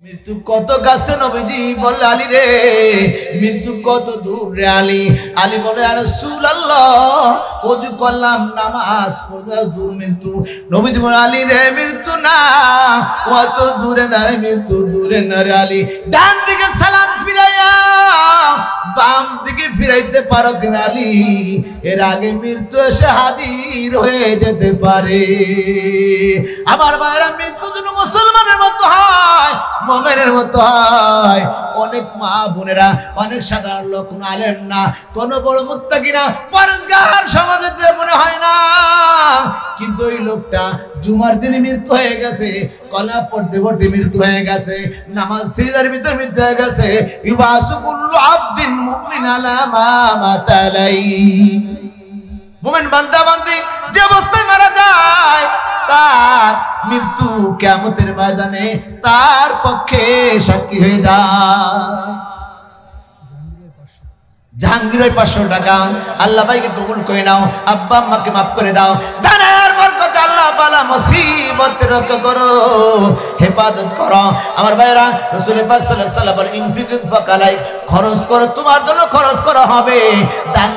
মৃত্যু কত কাছে নবীজি বলে আলী রে মৃত্যু কত দূর রে আলী আলী বলে আর রাসূলুল্লাহ ওযু করলাম নামাজ পড়া দূর মৃত্যু নবীজি বলে আলী রে মৃত্যু না অত দূরে না রে মৃত্যু দূরে না রে আলী ডান দিকে সালাম ফিরাইয়া বাম দিকে ফিরাইতে পারো কিনা আলী এর আগে মৃত্যু এসে হাজির হয়ে যেতে পারে আমার ভাইরা মৃত্যু যেন মুসলমানের মতো হয় মুমিনের মতো হয় অনেক মা বোনেরা অনেক সাধারণ লোক কোন আলেম না কোন বড় মুত্তাকি না পরেজগার সমাজে মনে হয় না কিন্তু এই লোকটা জুমার দিনে মৃত্যু হয়ে গেছে কলা পড়তে পড়তে মৃত্যু হয়ে গেছে নামাজ সিজদার ভিতর মৃত্যু হয়ে গেছে ইবাসু কুল্লু আবদিন মুমিন আলা মা মাতালাই মুমিন বান্দা বান্দি যে অবস্থায় মারা যায় তার মৃত্যু কিয়ামতের ময়দানে তার পক্ষে সাক্ষী হয়ে যায় জাহাঙ্গীরের 500 টাকা আল্লাহ ভাইকে কবুল করে নাও আব্বা আম্মাকে maaf করে দাও দানের বরকতে আল্লাহ বালা মুসিবত রক্ষা করো হেফাজত করো আমার ভাইরা রাসূল পাক সাল্লাল্লাহু আলাইহি ওয়াসাল্লাম বলেন ইনফিকু ফাকালাই খরচ করো তোমার জন্য খরচ করা হবে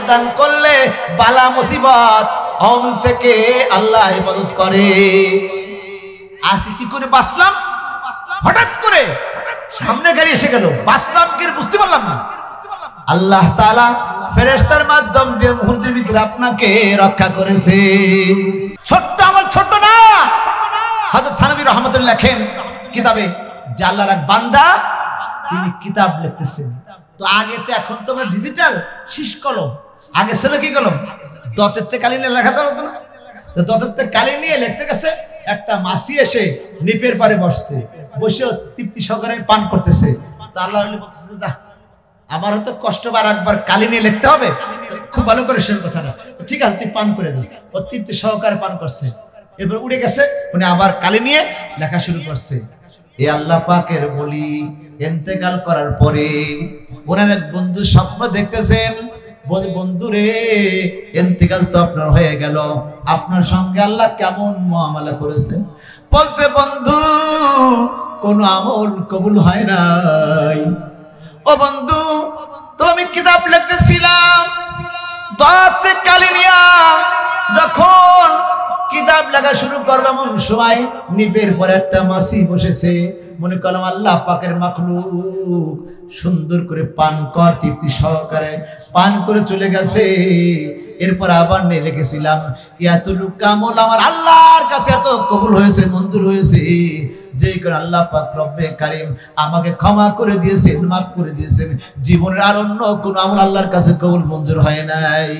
দান করলে বালা মুসিবত অমন থেকে আল্লাহ হেফাজত করে আজকে কি করে বাঁচলাম হঠাৎ করে সামনে গাড়ি এসে গেল বাঁচলাম কি বুঝতে পারলাম না আল্লাহ তাআলা ফেরেশতার মাধ্যম দিয়ে মুহূর্তের ভিতরে আপনাকে রক্ষা করেছে ছোট্ট আমল ছোট না হযরত থানভী রাহমাতুল্লাহ লেখেন কিতাবে যে আল্লাহর এক বান্দা তিনি কিতাব লিখতেছেন তো আগে তো এখন তো আমরা ডিজিটাল শীষ কলম আগে ছিল কি কলম দতের তে কালি নিয়ে লেখা হতো না তো দতের তে কালি নিয়ে লিখতে গেছে একটা মাসি এসে নিপের পারে বসছে বসে তৃপ্তি সহকারে পান করতেছে তো আল্লাহ বলতেছে যা আমার তো কষ্ট বার একবার কালি নিয়ে লিখতে হবে খুব ভালো করে শুন কথাটা ঠিক আছে তুই পান করে দে ও তৃপ্তি সহকারে পান করছে এবার উড়ে গেছে উনি আবার কালি নিয়ে লেখা শুরু করছে এই আল্লাহ পাকের বলি ইন্তেকাল করার পরে ওনার এক বন্ধু স্বপ্ন দেখতেছেন বন্ধু রে ইন্তেকাল তো আপনার হয়ে গেল আপনার সঙ্গে আল্লাহ কেমন মুআমালা করেছেন বলতে বন্ধু কোন আমল কবুল হয় নাই ও বন্ধু তো আমি কিতাব লিখতেছিলাম দাঁতে কালি নিয়া যখন কিতাব লেখা শুরু করব এমন সময় নিপের পর একটা মাসি বসেছে মনে করলাম আল্লাহ পাকের মাখলুক সুন্দর করে পান কর তৃপ্তি সহকারে পান করে চলে গেছে এরপর আবার নিয়ে লিখেছিলাম এতটুকু আমল আমার আল্লাহর কাছে এত কবুল হয়েছে মঞ্জুর হয়েছে যে করে আল্লাহ পাক রব্বে কারীম আমাকে ক্ষমা করে দিয়েছেন maaf করে দিয়েছেন জীবনের আর অন্য কোনো আমল আল্লাহর কাছে কবুল মঞ্জুর হয় নাই।